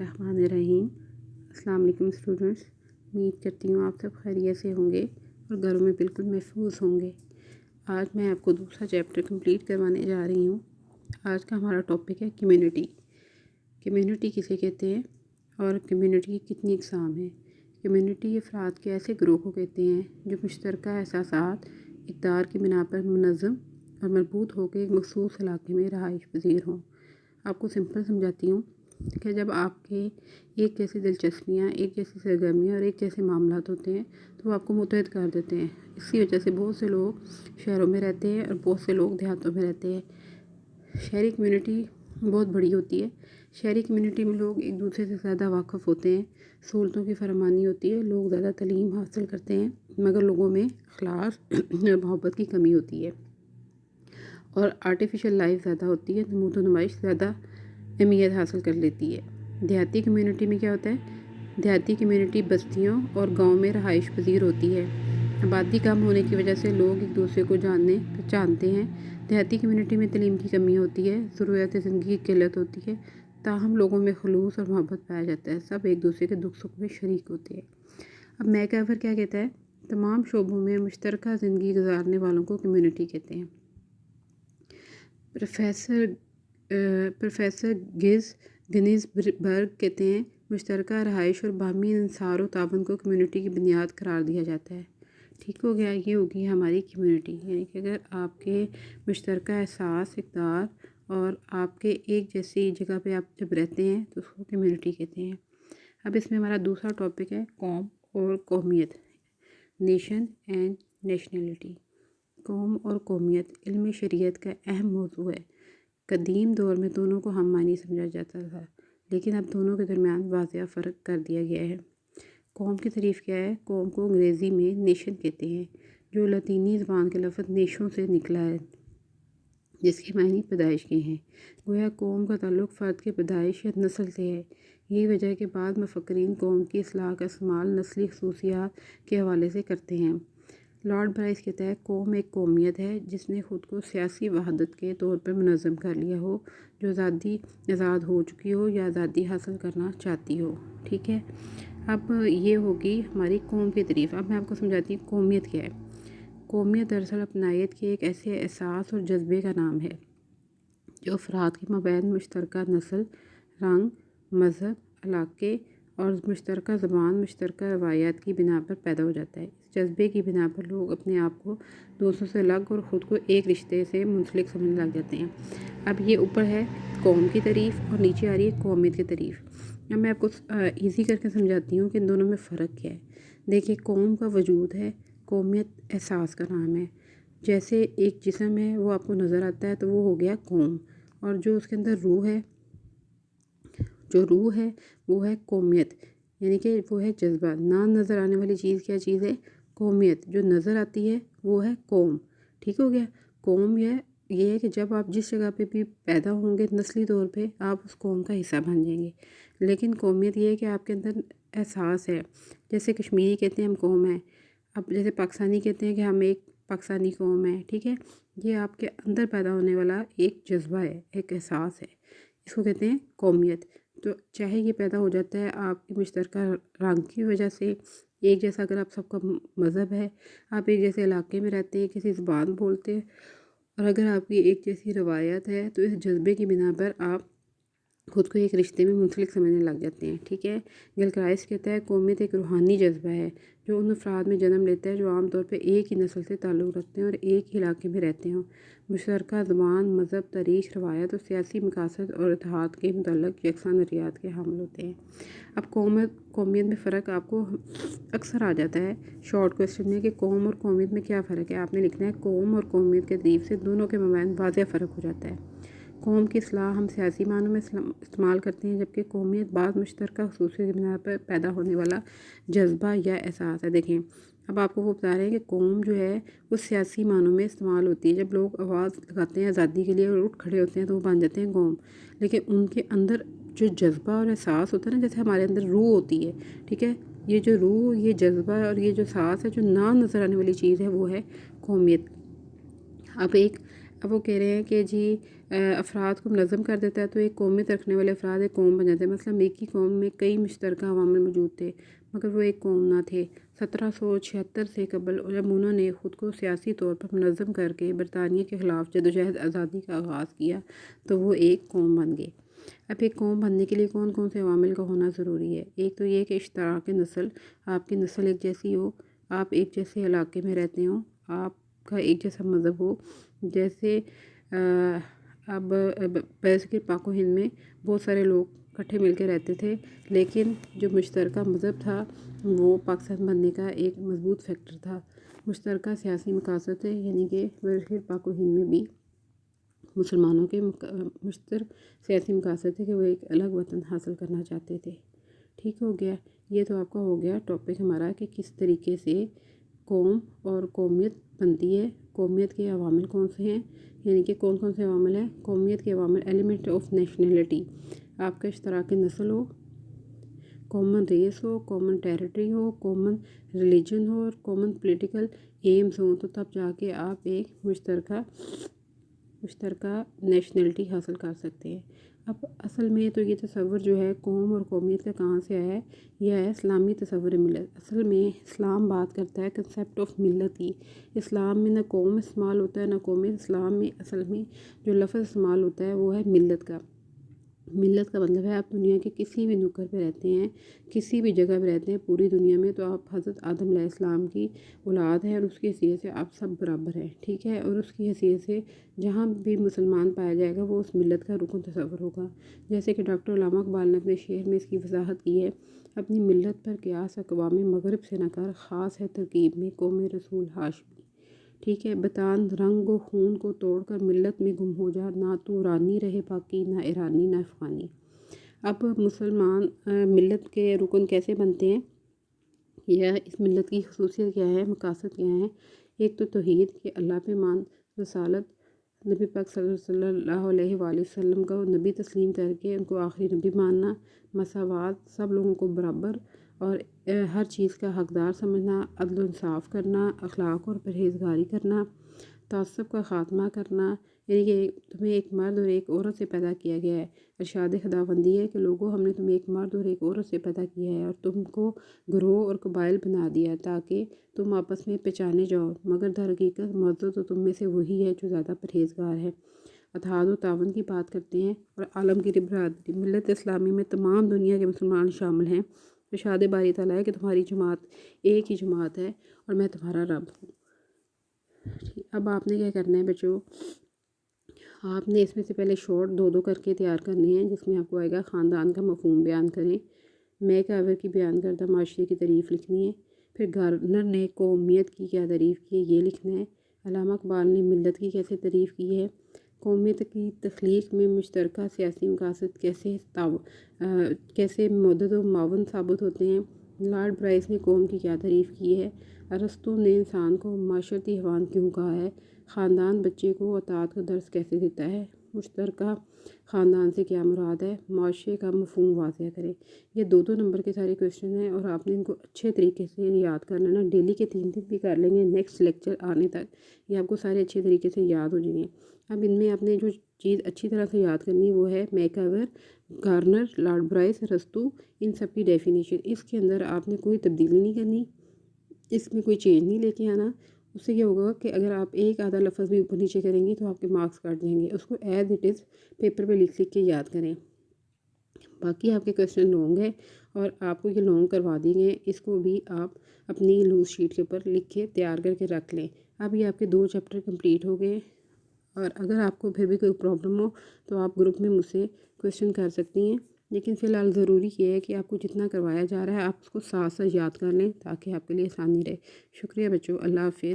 الرحمن الرحیم۔ السلام علیکم اسٹوڈنٹس، امید کرتی ہوں آپ سب خیریت سے ہوں گے اور گھروں میں بالکل محفوظ ہوں گے۔ آج میں آپ کو دوسرا چیپٹر کمپلیٹ کروانے جا رہی ہوں۔ آج کا ہمارا ٹاپک ہے کمیونٹی۔ کمیونٹی کسے کہتے ہیں اور کمیونٹی کی کتنی اقسام ہیں؟ کمیونٹی افراد کے ایسے گروہ کو کہتے ہیں جو مشترکہ احساسات، اقدار کی بنا پر منظم اور مربوط ہو کے ایک مخصوص علاقے میں رہائش پذیر ہوں۔ آپ کو سمپل سمجھاتی ہوں کہ جب آپ کے ایک جیسی دلچسپیاں، ایک جیسی سرگرمیاں اور ایک جیسے معاملات ہوتے ہیں تو وہ آپ کو متحد کر دیتے ہیں۔ اسی وجہ سے بہت سے لوگ شہروں میں رہتے ہیں اور بہت سے لوگ دیہاتوں میں رہتے ہیں۔ شہری کمیونٹی بہت بڑی ہوتی ہے۔ شہری کمیونٹی میں لوگ ایک دوسرے سے زیادہ واقف ہوتے ہیں، سہولتوں کی فراوانی ہوتی ہے، لوگ زیادہ تعلیم حاصل کرتے ہیں، مگر لوگوں میں اخلاص اور محبت کی کمی ہوتی ہے اور آرٹیفیشل لائف زیادہ ہوتی ہے، نمود و نمائش زیادہ اہمیت حاصل کر لیتی ہے۔ دیہاتی کمیونٹی میں کیا ہوتا ہے؟ دیہاتی کمیونٹی بستیوں اور گاؤں میں رہائش پذیر ہوتی ہے۔ آبادی کم ہونے کی وجہ سے لوگ ایک دوسرے کو پہچانتے ہیں۔ دیہاتی کمیونٹی میں تعلیم کی کمی ہوتی ہے، ضروریات زندگی کی قلت ہوتی ہے، تاہم لوگوں میں خلوص اور محبت پایا جاتا ہے، سب ایک دوسرے کے دکھ سکھ میں شریک ہوتے ہیں۔ اب میکایور کیا کہتا ہے؟ تمام شعبوں میں مشترکہ زندگی گزارنے والوں کو کمیونٹی کہتے ہیں۔ پروفیسر گنیز برگ کہتے ہیں مشترکہ رہائش اور باہمی انصار و تعاون کو کمیونٹی کی بنیاد قرار دیا جاتا ہے۔ ٹھیک ہو گیا، یہ ہوگی ہماری کمیونٹی، یعنی کہ اگر آپ کے مشترکہ احساس، اقدار اور آپ کے ایک جیسی جگہ پہ آپ جب رہتے ہیں تو اس کو کمیونٹی کہتے ہیں۔ اب اس میں ہمارا دوسرا ٹاپک ہے قوم اور قومیت، نیشن اینڈ نیشنلٹی۔ قوم اور قومیت علم شریعت کا اہم موضوع ہے۔ قدیم دور میں دونوں کو ہم معنی سمجھا جاتا تھا، لیکن اب دونوں کے درمیان واضح فرق کر دیا گیا ہے۔ قوم کی تعریف کیا ہے؟ قوم کو انگریزی میں نیشن کہتے ہیں، جو لاطینی زبان کے لفظ نیشوں سے نکلا ہے، جس کے معنی پیدائش کے ہیں۔ گویا قوم کا تعلق فرد کے پیدائش یا نسل سے ہے۔ یہی وجہ ہے کہ بعض مفکرین قوم کی اصطلاح کا استعمال نسلی خصوصیات کے حوالے سے کرتے ہیں۔ لارڈ برائس کہتا ہے قوم ایک قومیت ہے جس نے خود کو سیاسی وحدت کے طور پر منظم کر لیا ہو، جو آزاد ہو چکی ہو یا آزادی حاصل کرنا چاہتی ہو۔ ٹھیک ہے، اب یہ ہوگی ہماری قوم کی تعریف۔ اب میں آپ کو سمجھاتی ہوں قومیت کیا ہے۔ قومیت دراصل اپنائیت کے ایک ایسے احساس اور جذبے کا نام ہے جو افراد کے مابین مشترکہ نسل، رنگ، مذہب، علاقے اور مشترکہ زبان، مشترکہ روایات کی بنا پر پیدا ہو جاتا ہے۔ اس جذبے کی بنا پر لوگ اپنے آپ کو دوسروں سے الگ اور خود کو ایک رشتے سے منسلک سمجھنے لگ جاتے ہیں۔ اب یہ اوپر ہے قوم کی تعریف اور نیچے آ رہی ہے قومیت کی تعریف۔ اب میں آپ کو ایزی کر کے سمجھاتی ہوں کہ ان دونوں میں فرق کیا ہے۔ دیکھیے، قوم کا وجود ہے، قومیت احساس کا نام ہے۔ جیسے ایک جسم ہے وہ آپ کو نظر آتا ہے تو وہ ہو گیا قوم، اور جو اس کے اندر روح ہے وہ ہے قومیت، یعنی کہ وہ ہے جذبہ۔ نہ نظر آنے والی چیز کیا چیز ہے؟ قومیت۔ جو نظر آتی ہے وہ ہے قوم۔ ٹھیک ہو گیا۔ قوم یہ ہے کہ جب آپ جس جگہ پہ بھی پیدا ہوں گے نسلی طور پہ آپ اس قوم کا حصہ بن جائیں گے، لیکن قومیت یہ ہے کہ آپ کے اندر احساس ہے۔ جیسے کشمیری کہتے ہیں ہم قوم ہیں، اب جیسے پاکستانی کہتے ہیں کہ ہم ایک پاکستانی قوم ہے۔ ٹھیک ہے، یہ آپ کے اندر پیدا ہونے والا ایک جذبہ ہے، ایک احساس ہے، اس کو کہتے ہیں قومیت۔ تو چاہے یہ پیدا ہو جاتا ہے آپ کی مشترکہ رنگ کی وجہ سے، ایک جیسا اگر آپ سب کا مذہب ہے، آپ ایک جیسے علاقے میں رہتے ہیں، کسی زبان بولتے ہیں، اور اگر آپ کی ایک جیسی روایت ہے تو اس جذبے کی بنا پر آپ خود کو ایک رشتے میں منسلک سمجھنے لگ جاتے ہیں۔ ٹھیک ہے، گلکرائس کہتا ہے قومیت ایک روحانی جذبہ ہے جو ان افراد میں جنم لیتا ہے جو عام طور پہ ایک ہی نسل سے تعلق رکھتے ہیں اور ایک ہی علاقے میں رہتے ہوں، مشترکہ زبان، مذہب، تاریخ، روایت اور سیاسی مقاصد اور اتحاد کے متعلق یکساں نظریات کے حامل ہوتے ہیں۔ اب قومیت میں فرق آپ کو اکثر آ جاتا ہے شارٹ کویسچن میں کہ قوم اور قومیت میں کیا فرق ہے۔ آپ نے لکھنا ہے قوم اور قومیت کے تعریف سے دونوں کے مابین واضح فرق ہو جاتا ہے۔ قوم کی اصطلاح ہم سیاسی معنوں میں استعمال کرتے ہیں، جبکہ قومیت بعض مشترکہ خصوصیت کی بنا پر پیدا ہونے والا جذبہ یا احساس ہے۔ دیکھیں، اب آپ کو وہ بتا رہے ہیں کہ قوم جو ہے وہ سیاسی معنوں میں استعمال ہوتی ہے، جب لوگ آواز لگاتے ہیں آزادی کے لیے اور اٹھ کھڑے ہوتے ہیں تو وہ بن جاتے ہیں قوم، لیکن ان کے اندر جو جذبہ اور احساس ہوتا ہے نا، جیسے ہمارے اندر روح ہوتی ہے، ٹھیک ہے، یہ جو روح، یہ جذبہ اور یہ جو احساس ہے، جو نہ نظر آنے والی چیز ہے وہ ہے قومیت۔ اب وہ کہہ رہے ہیں کہ جی افراد کو منظم کر دیتا ہے، تو ایک قومیت رکھنے والے افراد ایک قوم بن جاتے ہیں۔ مثلا ایک ہی قوم میں کئی مشترکہ عوامل موجود تھے مگر وہ ایک قوم نہ تھے۔ 1776 سے قبل جب انہوں نے خود کو سیاسی طور پر منظم کر کے برطانیہ کے خلاف جدوجہد آزادی کا آغاز کیا تو وہ ایک قوم بن گئے۔ اب ایک قوم بننے کے لیے کون کون سے عوامل کا ہونا ضروری ہے؟ ایک تو یہ کہ اشتراک نسل، آپ کی نسل ایک جیسی ہو، آپ ایک جیسے علاقے میں رہتے ہوں، آپ کا ایک جیسا مذہب ہو۔ جیسے اب بیسیکلی پاک و ہند میں بہت سارے لوگ اکٹھے مل کے رہتے تھے، لیکن جو مشترکہ مذہب تھا وہ پاکستان بننے کا ایک مضبوط فیکٹر تھا۔ مشترکہ سیاسی مقاصد ہے، یعنی کہ بیسیکلی پاک و ہند میں بھی مسلمانوں کے مشترک سیاسی مقاصد تھے کہ وہ ایک الگ وطن حاصل کرنا چاہتے تھے۔ ٹھیک ہو گیا، یہ تو آپ کا ہو گیا ٹاپک ہمارا کہ کس طریقے سے قوم اور قومیت بنتی ہے، قومیت کے عوامل کون سے ہیں، یعنی کہ کون کون سے عوامل ہیں۔ قومیت کے عوامل: ایلیمنٹ آف نیشنلٹی، آپ کا اشتراک نسل ہو، کامن ریس ہو، کامن ٹیریٹری ہو، کامن ریلیجن ہو اور کامن پولیٹیکل ایمز ہوں، تو تب جا کے آپ ایک مشترکہ نیشنلٹی حاصل کر سکتے ہیں۔ اب اصل میں تو یہ تصور جو ہے قوم اور قومیت کا کہاں سے آیا ہے؟ یہ ہے اسلامی تصور ملت۔ اصل میں اسلام بات کرتا ہے کنسیپٹ آف ملت کی۔ اسلام میں نہ قوم استعمال ہوتا ہے نہ قومیت۔ اسلام میں اصل میں جو لفظ استعمال ہوتا ہے وہ ہے ملت کا۔ ملت کا مطلب ہے آپ دنیا کے کسی بھی نکڑ پہ رہتے ہیں، کسی بھی جگہ پہ رہتے ہیں پوری دنیا میں، تو آپ حضرت آدم علیہ السلام کی اولاد ہیں اور اس کی حیثیت سے آپ سب برابر ہیں، ٹھیک ہے۔ اور اس کی حیثیت سے جہاں بھی مسلمان پایا جائے گا وہ اس ملت کا رکن تصور ہوگا۔ جیسے کہ ڈاکٹر علامہ اقبال نے اپنے شعر میں اس کی وضاحت کی ہے: اپنی ملت پر قیاس اقوام مغرب سے نہ کر، خاص ہے ترکیب میں قوم رسول ہاشمی۔ ٹھیک ہے، بتان رنگ و خون کو توڑ کر ملت میں گم ہو جا، نہ تو رانی رہے باقی، نہ ایرانی نہ افغانی۔ اب مسلمان ملت کے رکن کیسے بنتے ہیں یا اس ملت کی خصوصیت کیا ہے، مقاصد کیا ہیں؟ ایک تو توحید، کہ اللہ پہ مان، رسالت، نبی پاک صلی اللہ علیہ وآلہ وسلم کو نبی تسلیم کر کے ان کو آخری نبی ماننا، مساوات، سب لوگوں کو برابر اور ہر چیز کا حقدار سمجھنا، عدل و انصاف کرنا، اخلاق اور پرہیزگاری کرنا، تعصب کا خاتمہ کرنا، یعنی کہ تمہیں ایک مرد اور ایک عورت سے پیدا کیا گیا ہے۔ ارشاد خداوندی ہے کہ لوگوں ہم نے تمہیں ایک مرد اور ایک عورت سے پیدا کیا ہے اور تم کو گروہ اور قبائل بنا دیا تاکہ تم آپس میں پہچانے جاؤ، مگر در حقیقت معزز تو تم میں سے وہی ہے جو زیادہ پرہیزگار ہے۔ اتحاد و تعاون کی بات کرتے ہیں اور عالمگیر برادری۔ ملت اسلامی میں تمام دنیا کے مسلمان شامل ہیں۔ ارشاد باری تعالیٰ ہے کہ تمہاری جماعت ایک ہی جماعت ہے اور میں تمہارا رب ہوں۔ اب آپ نے کیا کرنا ہے بچوں، آپ نے اس میں سے پہلے شارٹ دو کر کے تیار کرنے ہیں، جس میں آپ کو آئے گا خاندان کا مفہوم بیان کریں، میک اوور کی بیان کردہ معاشرے کی تعریف لکھنی ہے، پھر گارنر نے قومیت کی کیا تعریف کی ہے یہ لکھنا ہے، علامہ اقبال نے ملت کی کیسے تعریف کی ہے، قومیت کی تخلیق میں مشترکہ سیاسی مقاصد کیسے مدد و معاون ثابت ہوتے ہیں، لارڈ برائس نے قوم کی کیا تعریف کی ہے، ارسطو نے انسان کو معاشرتی حیوان کیوں کہا ہے، خاندان بچے کو اطاعت کا درس کیسے دیتا ہے، مشترکہ خاندان سے کیا مراد ہے، معاشرے کا مفہوم واضح کریں۔ یہ دو نمبر کے سارے کویشچن ہیں اور آپ نے ان کو اچھے طریقے سے یاد کر لینا۔ ڈیلی کے 3 بھی کر لیں گے، نیکسٹ لیکچر آنے تک یہ آپ کو سارے اچھے طریقے سے یاد ہو جائیں گے۔ اب ان میں آپ نے جو چیز اچھی طرح سے یاد کرنی وہ ہے make over, Garner, lord Bryce, ارسطو، ان سب کی ڈیفینیشن۔ اس کے اندر آپ نے کوئی تبدیلی نہیں کرنی، اس میں کوئی چینج نہیں لے کے آنا۔ اس سے کیا ہوگا کہ اگر آپ ایک آدھا لفظ بھی اوپر نیچے کریں گے تو آپ کے مارکس کٹ جائیں گے۔ اس کو ایز اٹ از پیپر پہ لکھ کے یاد کریں۔ باقی آپ کے کویشچن لانگ ہے اور آپ کو یہ لانگ کروا دی گئے، اس کو بھی آپ اپنی لوز شیٹ کے اوپر لکھ کے تیار کر کے رکھ لیں۔ اب یہ آپ کے 2 چیپٹر کمپلیٹ ہو گئے، اور اگر آپ کو پھر بھی کوئی پرابلم ہو تو آپ گروپ میں مجھ سے کویشچن کر سکتی ہیں، لیکن فی الحال ضروری یہ ہے کہ آپ کو جتنا کروایا جا رہا ہے آپ اس کو ساتھ ساتھ یاد کر لیں تاکہ آپ کے لیے آسانی رہے۔ شکریہ بچوں، اللہ حافظ۔